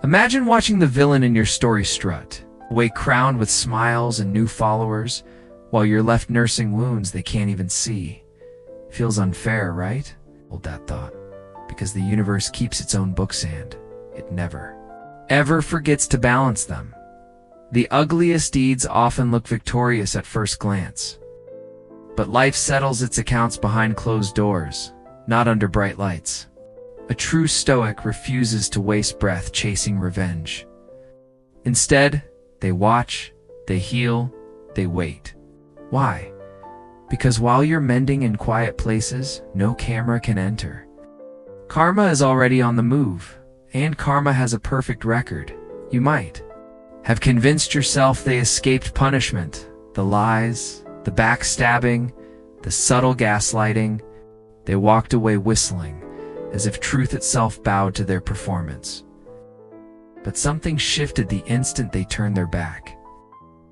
Imagine watching the villain in your story strut, away crowned with smiles and new followers, while you're left nursing wounds they can't even see. Feels unfair, right? Hold that thought, because the universe keeps its own books and it never, ever forgets to balance them. The ugliest deeds often look victorious at first glance, but life settles its accounts behind closed doors, not under bright lights. A true Stoic refuses to waste breath chasing revenge. Instead, they watch, they heal, they wait. Why? Because while you're mending in quiet places, no camera can enter. Karma is already on the move, and karma has a perfect record. You might have convinced yourself they escaped punishment. The lies, the backstabbing, the subtle gaslighting. They walked away whistling, as if truth itself bowed to their performance. But something shifted the instant they turned their back.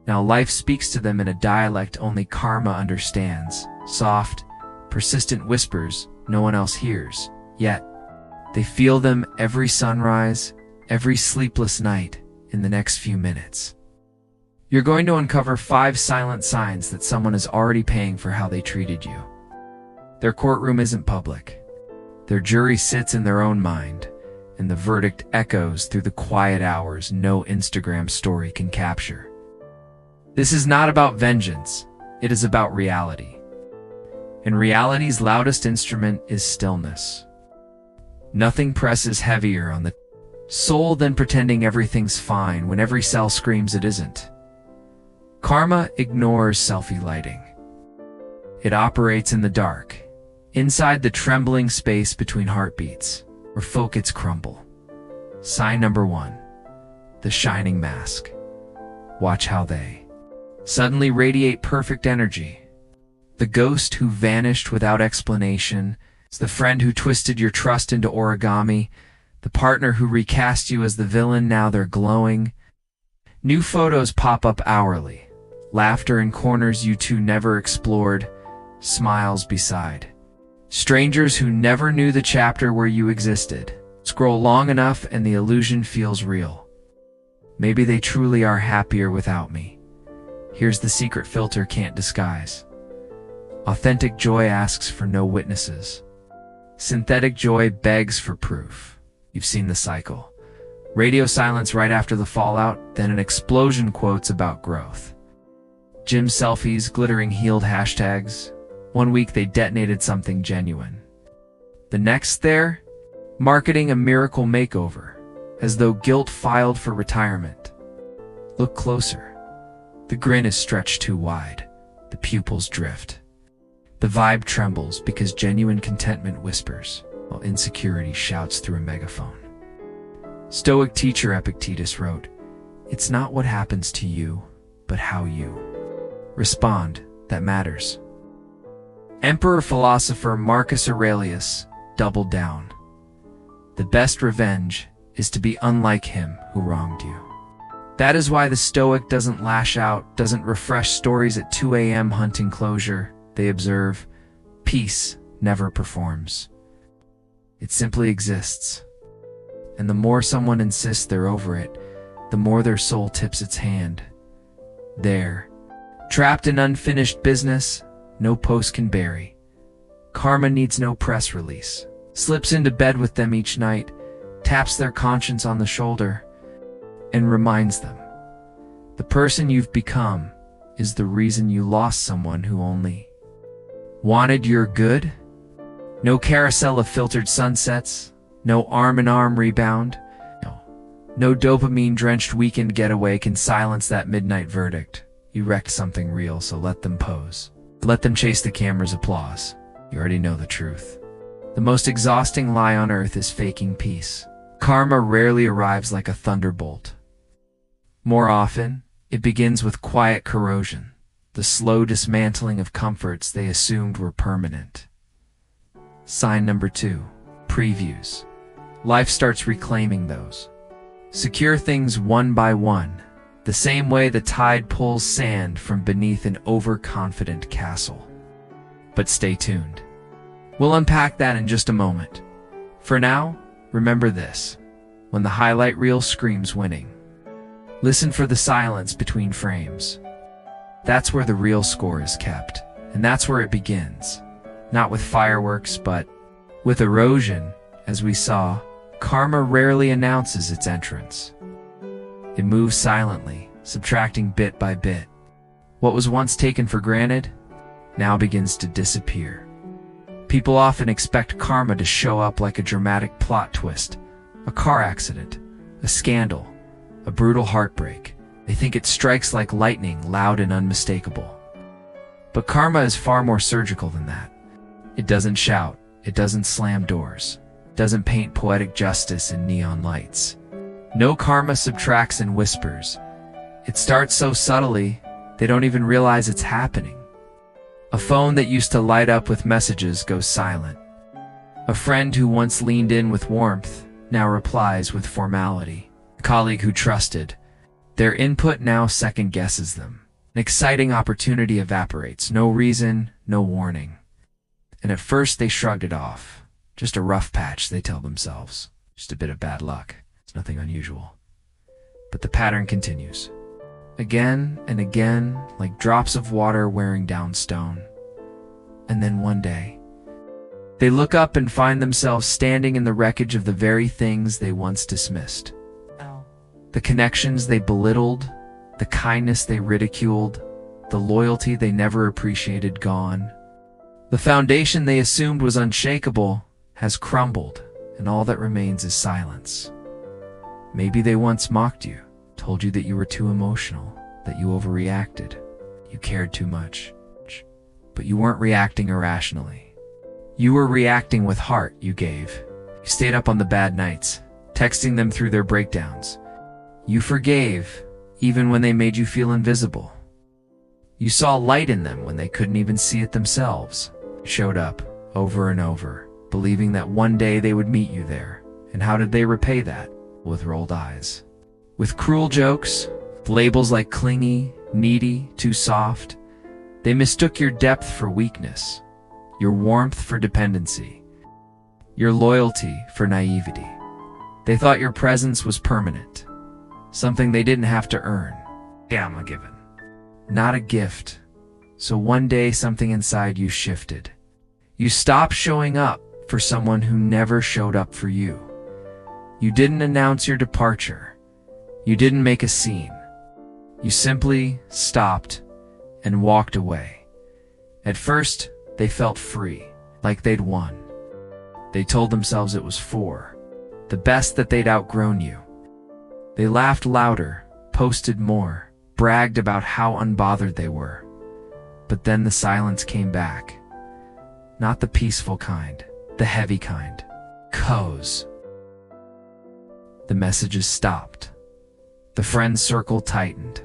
Now life speaks to them in a dialect only karma understands, soft, persistent whispers no one else hears, yet they feel them every sunrise, every sleepless night in the next few minutes. You're going to uncover 5 silent signs that someone is already paying for how they treated you. Their courtroom isn't public. Their jury sits in their own mind, and the verdict echoes through the quiet hours no Instagram story can capture. This is not about vengeance, it is about reality. And reality's loudest instrument is stillness. Nothing presses heavier on the soul than pretending everything's fine when every cell screams it isn't. Karma ignores selfie lighting. It operates in the dark, inside the trembling space between heartbeats, where focus crumble. Sign number 1. The shining mask. Watch how they suddenly radiate perfect energy. The ghost who vanished without explanation. It's the friend who twisted your trust into origami. The partner who recast you as the villain, now they're glowing. New photos pop up hourly. Laughter in corners you two never explored. Smiles beside strangers who never knew the chapter where you existed. Scroll long enough and the illusion feels real. Maybe they truly are happier without me. Here's the secret filter can't disguise. Authentic joy asks for no witnesses. Synthetic joy begs for proof. You've seen the cycle. Radio silence right after the fallout, then an explosion quotes about growth. Gym selfies, glittering healed hashtags. One week they detonated something genuine. The next they're marketing a miracle makeover, as though guilt filed for retirement. Look closer. The grin is stretched too wide. The pupils drift. The vibe trembles because genuine contentment whispers, while insecurity shouts through a megaphone. Stoic teacher Epictetus wrote, "It's not what happens to you, but how you respond that matters." Emperor-philosopher Marcus Aurelius doubled down. The best revenge is to be unlike him who wronged you. That is why the Stoic doesn't lash out, doesn't refresh stories at 2 a.m. hunting closure. They observe. Peace never performs. It simply exists. And the more someone insists they're over it, the more their soul tips its hand. There, trapped in unfinished business, no post can bury. Karma needs no press release. Slips into bed with them each night, taps their conscience on the shoulder, and reminds them, the person you've become is the reason you lost someone who only wanted your good. No carousel of filtered sunsets, no arm-in-arm rebound, no dopamine-drenched weekend getaway can silence that midnight verdict. You wrecked something real, so let them pose. Let them chase the camera's applause. You already know the truth. The most exhausting lie on earth is faking peace. Karma rarely arrives like a thunderbolt. More often, it begins with quiet corrosion, the slow dismantling of comforts they assumed were permanent. Sign number 2, previews. Life starts reclaiming those secure things one by one, the same way the tide pulls sand from beneath an overconfident castle. But stay tuned. We'll unpack that in just a moment. For now, remember this. when the highlight reel screams winning. Listen for the silence between frames. That's where the real score is kept, and that's where it begins. Not with fireworks, but with erosion. As we saw, karma rarely announces its entrance. It moves silently, subtracting bit by bit. What was once taken for granted now begins to disappear. People often expect karma to show up like a dramatic plot twist, a car accident, a scandal, a brutal heartbreak. They think it strikes like lightning, loud and unmistakable. But karma is far more surgical than that. It doesn't shout, it doesn't slam doors, it doesn't paint poetic justice in neon lights. No karma subtracts and whispers. It starts so subtly, they don't even realize it's happening. A phone that used to light up with messages goes silent. A friend who once leaned in with warmth now replies with formality. A colleague who trusted, their input now second guesses them. An exciting opportunity evaporates, no reason, no warning. And at first they shrugged it off. Just a rough patch, they tell themselves. Just a bit of bad luck. It's nothing unusual. But the pattern continues. Again and again, like drops of water wearing down stone. And then one day, they look up and find themselves standing in the wreckage of the very things they once dismissed. The connections they belittled, the kindness they ridiculed, the loyalty they never appreciated gone. The foundation they assumed was unshakable has crumbled, and all that remains is silence. Maybe they once mocked you, told you that you were too emotional, that you overreacted, you cared too much. But you weren't reacting irrationally. You were reacting with heart you gave. You stayed up on the bad nights, texting them through their breakdowns. You forgave, even when they made you feel invisible. You saw light in them when they couldn't even see it themselves. You showed up, over and over, believing that one day they would meet you there. And how did they repay that? With rolled eyes. With cruel jokes, labels like clingy, needy, too soft. They mistook your depth for weakness, your warmth for dependency, your loyalty for naivety. They thought your presence was permanent, something they didn't have to earn. Damn, a given. Not a gift. So one day something inside you shifted. You stopped showing up for someone who never showed up for you. You didn't announce your departure. You didn't make a scene. You simply stopped and walked away. At first, they felt free, like they'd won. They told themselves it was for the best, that they'd outgrown you. They laughed louder, posted more, bragged about how unbothered they were. But then the silence came back. Not the peaceful kind, the heavy kind. Co's. The messages stopped. The friend circle tightened.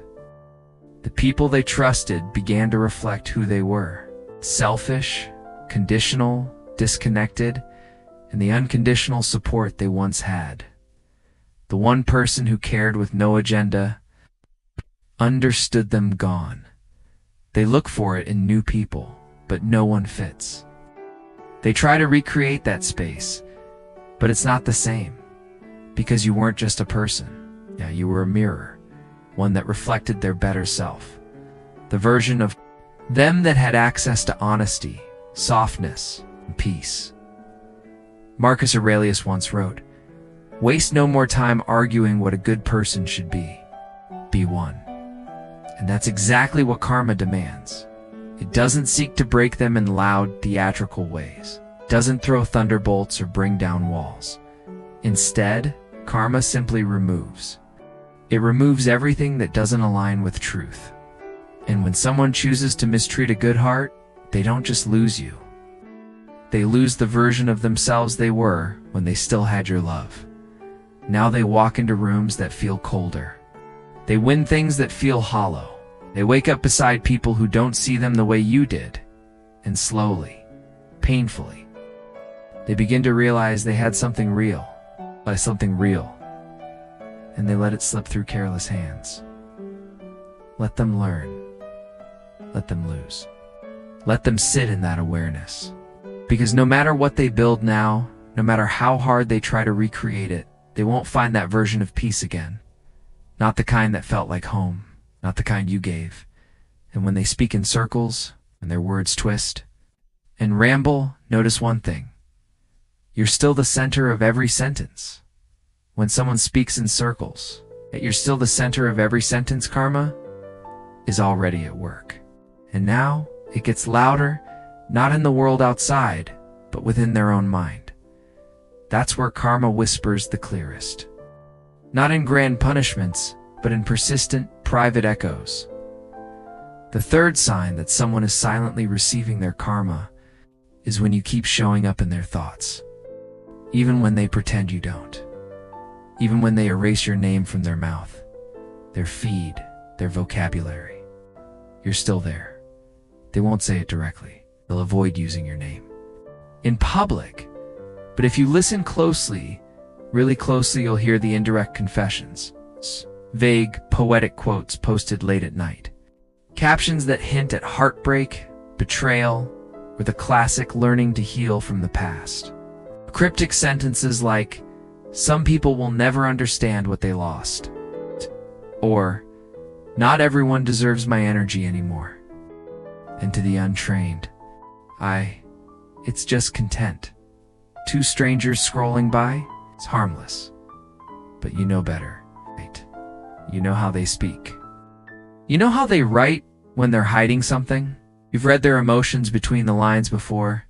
The people they trusted began to reflect who they were. Selfish, conditional, disconnected, and the unconditional support they once had. The one person who cared with no agenda, understood them gone. They look for it in new people, but no one fits. They try to recreate that space, but it's not the same. Because you weren't just a person. Yeah, you were a mirror. One that reflected their better self. The version of them that had access to honesty, softness, and peace. Marcus Aurelius once wrote, "Waste no more time arguing what a good person should be. Be one." And that's exactly what karma demands. It doesn't seek to break them in loud, theatrical ways. It doesn't throw thunderbolts or bring down walls. Instead, karma simply removes. It removes everything that doesn't align with truth. And when someone chooses to mistreat a good heart, they don't just lose you. They lose the version of themselves they were when they still had your love. Now they walk into rooms that feel colder. They win things that feel hollow. They wake up beside people who don't see them the way you did. And slowly, painfully, they begin to realize they had something real. And they let it slip through careless hands. Let them learn. Let them lose. Let them sit in that awareness. Because no matter what they build now, no matter how hard they try to recreate it, they won't find that version of peace again. Not the kind that felt like home, not the kind you gave. And when they speak in circles, when their words twist and ramble, notice one thing. You're still the center of every sentence. When someone speaks in circles, yet you're still the center of every sentence, karma is already at work. And now it gets louder, not in the world outside, but within their own mind. That's where karma whispers the clearest. Not in grand punishments, but in persistent, private echoes. The third sign that someone is silently receiving their karma is when you keep showing up in their thoughts. Even when they pretend you don't. Even when they erase your name from their mouth, their feed, their vocabulary. You're still there. They won't say it directly. They'll avoid using your name in public. But if you listen closely, really closely, you'll hear the indirect confessions. Vague, poetic quotes posted late at night. Captions that hint at heartbreak, betrayal, or the classic learning to heal from the past. Cryptic sentences like, "Some people will never understand what they lost." Or, "Not everyone deserves my energy anymore." And to the untrained, it's just content. Two strangers scrolling by, it's harmless. But you know better, right? You know how they speak. You know how they write when they're hiding something? You've read their emotions between the lines before.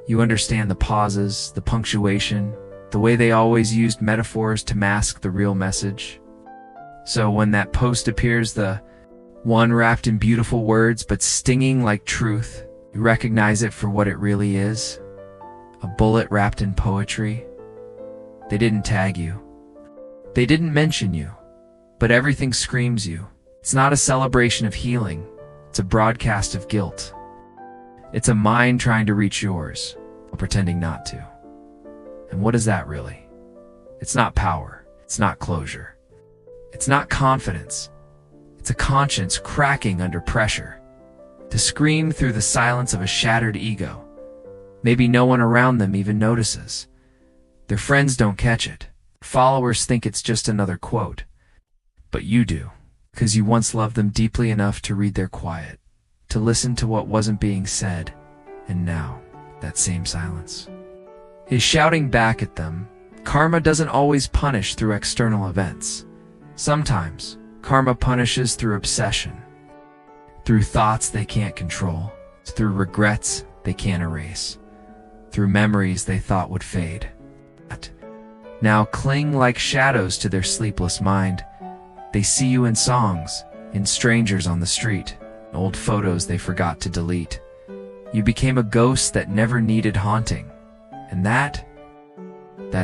You understand the pauses, the punctuation, the way they always used metaphors to mask the real message. So when that post appears, the one wrapped in beautiful words but stinging like truth, you recognize it for what it really is. A bullet wrapped in poetry. They didn't tag you. They didn't mention you. But everything screams you. It's not a celebration of healing. It's a broadcast of guilt. It's a mind trying to reach yours, while pretending not to. And what is that really? It's not power. It's not closure. It's not confidence. It's a conscience cracking under pressure to scream through the silence of a shattered ego. Maybe no one around them even notices. Their friends don't catch it. Followers think it's just another quote. But you do, because you once loved them deeply enough to read their quiet, to listen to what wasn't being said, and now, that same silence is shouting back at them. Karma doesn't always punish through external events. Sometimes, karma punishes through obsession, through thoughts they can't control, through regrets they can't erase, through memories they thought would fade. Now cling like shadows to their sleepless mind. They see you in songs, in strangers on the street, old photos they forgot to delete. You became a ghost that never needed haunting. And that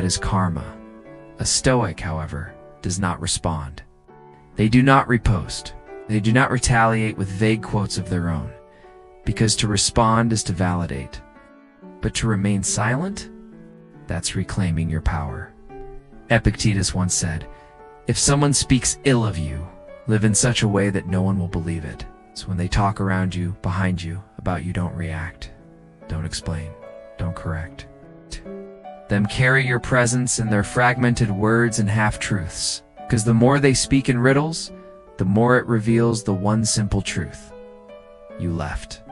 is karma. A Stoic, however, does not respond. They do not repost. They do not retaliate with vague quotes of their own, because to respond is to validate. But to remain silent? That's reclaiming your power. Epictetus once said, "If someone speaks ill of you, live in such a way that no one will believe it. So when they talk around you, behind you, about you, don't react. Don't explain. Don't correct. Them carry your presence in their fragmented words and half-truths, because the more they speak in riddles, the more it reveals the one simple truth. You left,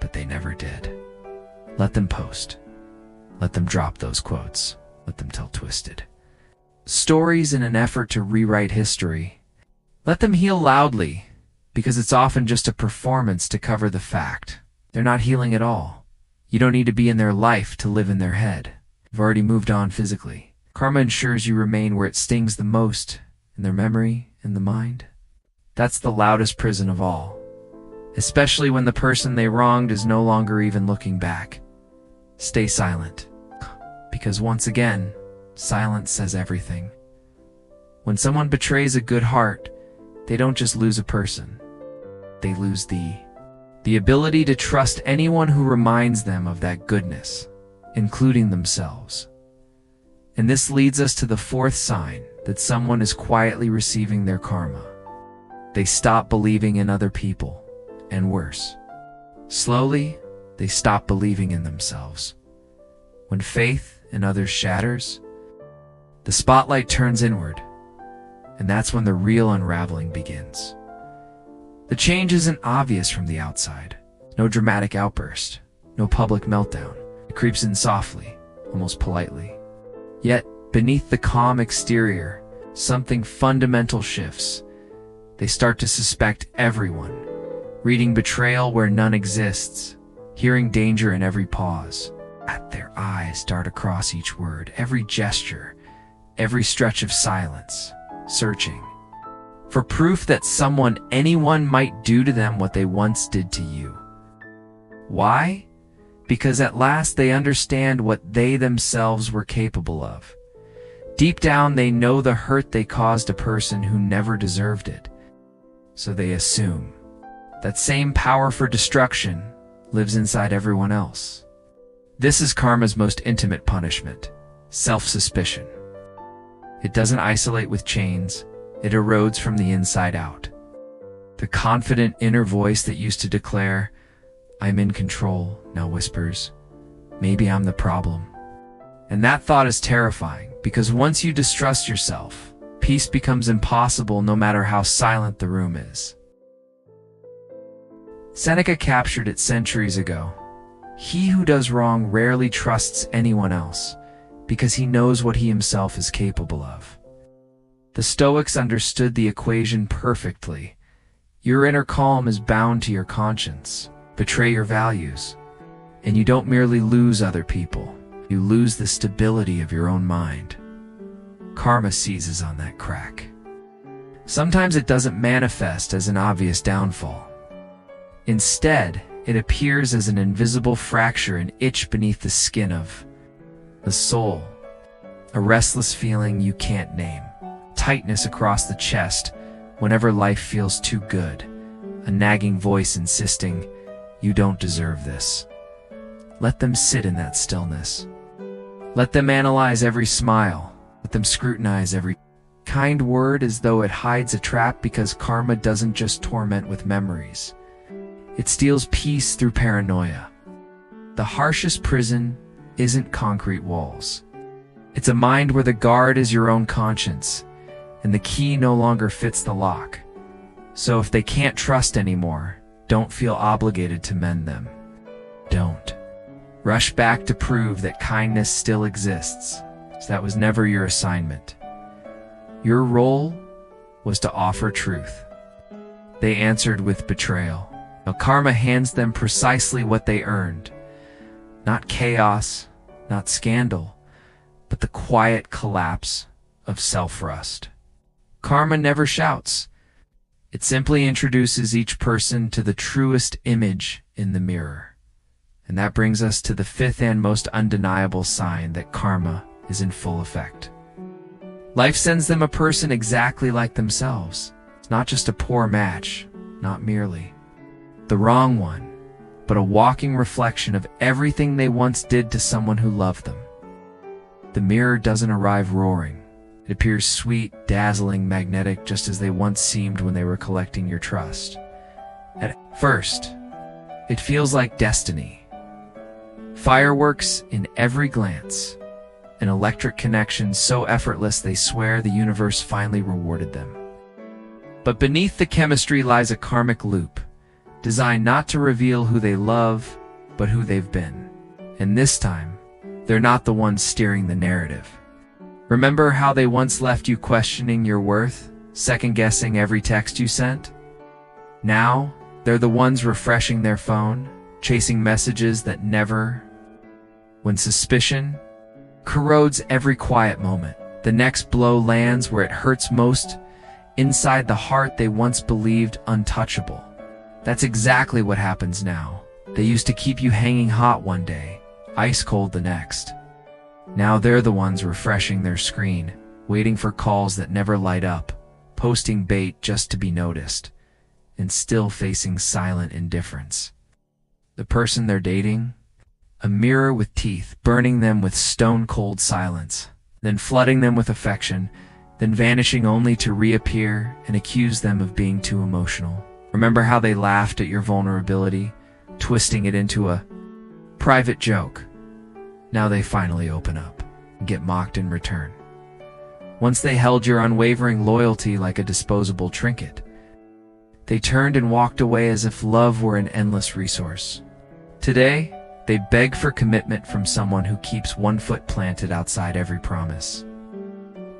but they never did. Let them post. Let them drop those quotes. Let them tell twisted stories in an effort to rewrite history. Let them heal loudly, because it's often just a performance to cover the fact. They're not healing at all. You don't need to be in their life to live in their head. You've already moved on physically. Karma ensures you remain where it stings the most, in their memory, in the mind. That's the loudest prison of all, especially when the person they wronged is no longer even looking back. Stay silent, because once again, silence says everything. When someone betrays a good heart, they don't just lose a person. They lose the ability to trust anyone who reminds them of that goodness, including themselves. And this leads us to the fourth sign that someone is quietly receiving their karma. They stop believing in other people, and worse. Slowly, they stop believing in themselves. When faith in others shatters, The spotlight turns inward, and that's when the real unraveling begins. The change isn't obvious from the outside. No dramatic outburst, no public meltdown. It creeps in softly, almost politely. Yet, beneath the calm exterior, something fundamental shifts. They start to suspect everyone, reading betrayal where none exists, hearing danger in every pause. Their eyes dart across each word, every gesture, every stretch of silence, searching for proof that anyone might do to them what they once did to you. Why? Because at last they understand what they themselves were capable of. Deep down, they know the hurt they caused a person who never deserved it. So they assume that same power for destruction lives inside everyone else. This is karma's most intimate punishment, self-suspicion. It doesn't isolate with chains, it erodes from the inside out. The confident inner voice that used to declare, "I'm in control," now whispers, "Maybe I'm the problem." And that thought is terrifying, because once you distrust yourself, peace becomes impossible no matter how silent the room is. Seneca captured it centuries ago. He who does wrong rarely trusts anyone else, because he knows what he himself is capable of. The Stoics understood the equation perfectly. Your inner calm is bound to your conscience. Betray your values, and you don't merely lose other people, you lose the stability of your own mind. Karma seizes on that crack. Sometimes it doesn't manifest as an obvious downfall. Instead, it appears as an invisible fracture, an itch beneath the skin of the soul, a restless feeling you can't name, tightness across the chest whenever life feels too good, a nagging voice insisting, "You don't deserve this." Let them sit in that stillness. Let them analyze every smile. Let them scrutinize every kind word as though it hides a trap, because karma doesn't just torment with memories. It steals peace through paranoia. The harshest prison isn't concrete walls. It's a mind where the guard is your own conscience, and the key no longer fits the lock. So if they can't trust anymore, don't feel obligated to mend them. Don't rush back to prove that kindness still exists. That was never your assignment. Your role was to offer truth. They answered with betrayal. Now karma hands them precisely what they earned. Not chaos, not scandal, but the quiet collapse of self-rust. Karma never shouts. It simply introduces each person to the truest image in the mirror. And that brings us to the fifth and most undeniable sign that karma is in full effect. Life sends them a person exactly like themselves. It's not just a poor match, not merely the wrong one, but a walking reflection of everything they once did to someone who loved them. The mirror doesn't arrive roaring. It appears sweet, dazzling, magnetic, just as they once seemed when they were collecting your trust. At first, it feels like destiny. Fireworks in every glance, an electric connection so effortless they swear the universe finally rewarded them. But beneath the chemistry lies a karmic loop, designed not to reveal who they love, but who they've been. And this time, they're not the ones steering the narrative. Remember how they once left you questioning your worth, second-guessing every text you sent? Now, they're the ones refreshing their phone, chasing messages that never. When suspicion corrodes every quiet moment, the next blow lands where it hurts most, inside the heart they once believed untouchable. That's exactly what happens now. They used to keep you hanging hot one day, ice cold the next. Now they're the ones refreshing their screen, waiting for calls that never light up, posting bait just to be noticed, and still facing silent indifference. The person they're dating? A mirror with teeth, burning them with stone-cold silence, then flooding them with affection, then vanishing only to reappear and accuse them of being too emotional. Remember how they laughed at your vulnerability, twisting it into a private joke? Now they finally open up and get mocked in return. Once they held your unwavering loyalty like a disposable trinket. They turned and walked away as if love were an endless resource. Today, they beg for commitment from someone who keeps one foot planted outside every promise.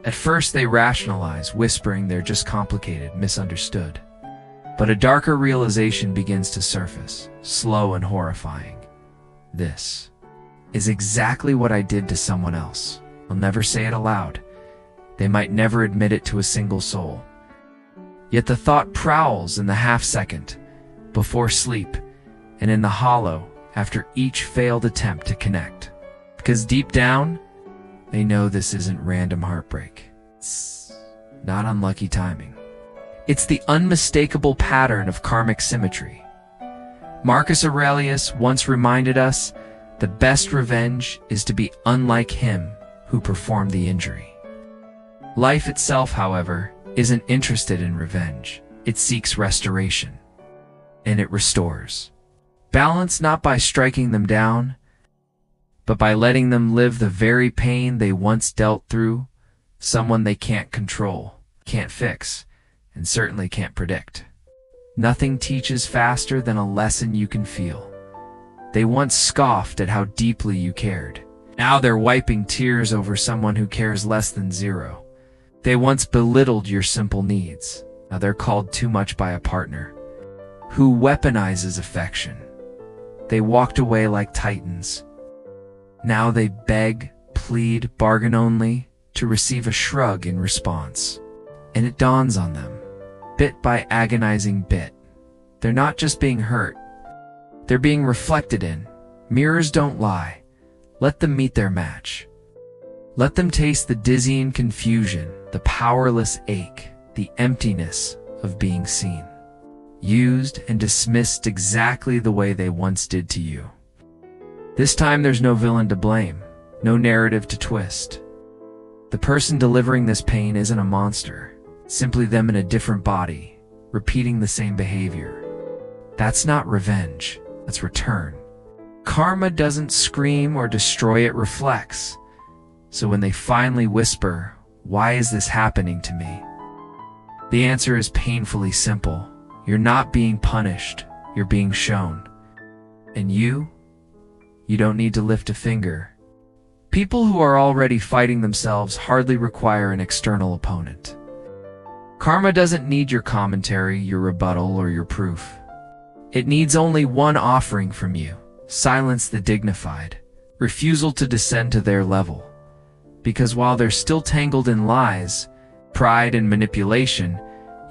At first they rationalize, whispering they're just complicated, misunderstood. But a darker realization begins to surface, slow and horrifying. This is exactly what I did to someone else. I'll never say it aloud. They might never admit it to a single soul. Yet the thought prowls in the half-second, before sleep, and in the hollow after each failed attempt to connect. Because deep down, they know this isn't random heartbreak. It's not unlucky timing. It's the unmistakable pattern of karmic symmetry. Marcus Aurelius once reminded us, the best revenge is to be unlike him who performed the injury. Life itself, however, isn't interested in revenge. It seeks restoration. And it restores. Balance not by striking them down, but by letting them live the very pain they once dealt through, someone they can't control, can't fix, and certainly can't predict. Nothing teaches faster than a lesson you can feel. They once scoffed at how deeply you cared. Now they're wiping tears over someone who cares less than zero. They once belittled your simple needs. Now they're called too much by a partner who weaponizes affection. They walked away like titans. Now they beg, plead, bargain only to receive a shrug in response. And it dawns on them, bit by agonizing bit, they're not just being hurt. They're being reflected in. Mirrors don't lie. Let them meet their match. Let them taste the dizzying confusion, the powerless ache, the emptiness of being seen. Used and dismissed exactly the way they once did to you. This time there's no villain to blame, no narrative to twist. The person delivering this pain isn't a monster, simply them in a different body, repeating the same behavior. That's not revenge, that's return. Karma doesn't scream or destroy, it reflects. So when they finally whisper, "Why is this happening to me?" the answer is painfully simple. You're not being punished, you're being shown. And you don't need to lift a finger. People who are already fighting themselves hardly require an external opponent. Karma doesn't need your commentary, your rebuttal, or your proof. It needs only one offering from you: silence the dignified, refusal to descend to their level. Because while they're still tangled in lies, pride, and manipulation,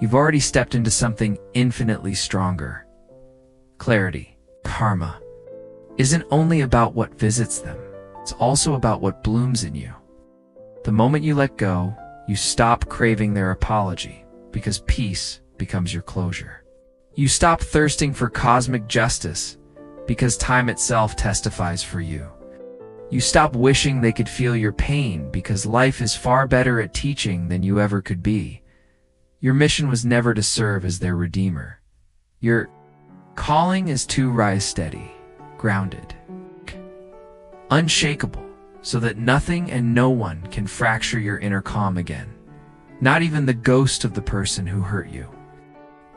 you've already stepped into something infinitely stronger. Clarity. Karma isn't only about what visits them, it's also about what blooms in you. The moment you let go, you stop craving their apology, because peace becomes your closure. You stop thirsting for cosmic justice, because time itself testifies for you. You stop wishing they could feel your pain, because life is far better at teaching than you ever could be. Your mission was never to serve as their redeemer. Your calling is to rise steady, grounded, unshakable, so that nothing and no one can fracture your inner calm again. Not even the ghost of the person who hurt you.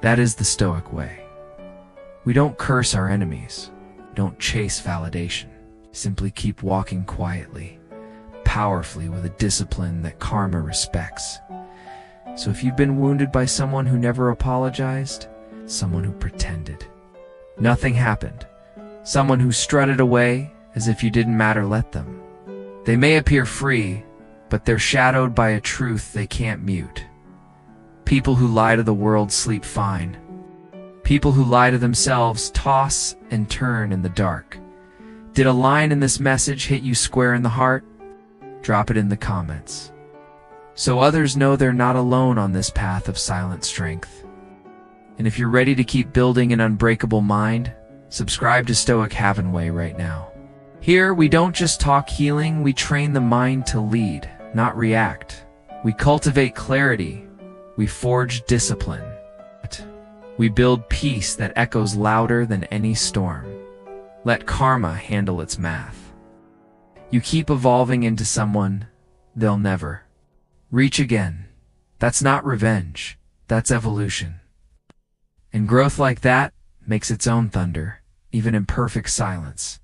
That is the Stoic way. We don't curse our enemies. We don't chase validation. Simply keep walking quietly, powerfully, with a discipline that karma respects. So if you've been wounded by someone who never apologized, someone who pretended nothing happened, someone who strutted away as if you didn't matter, let them. They may appear free, but they're shadowed by a truth they can't mute. People who lie to the world sleep fine. People who lie to themselves toss and turn in the dark. Did a line in this message hit you square in the heart? Drop it in the comments, so others know they're not alone on this path of silent strength. And if you're ready to keep building an unbreakable mind, subscribe to Stoic Havenway right now. Here, we don't just talk healing, we train the mind to lead, not react. We cultivate clarity, we forge discipline. We build peace that echoes louder than any storm. Let karma handle its math. You keep evolving into someone they'll never Reach again. That's not revenge. That's evolution. And growth like that makes its own thunder, even in perfect silence.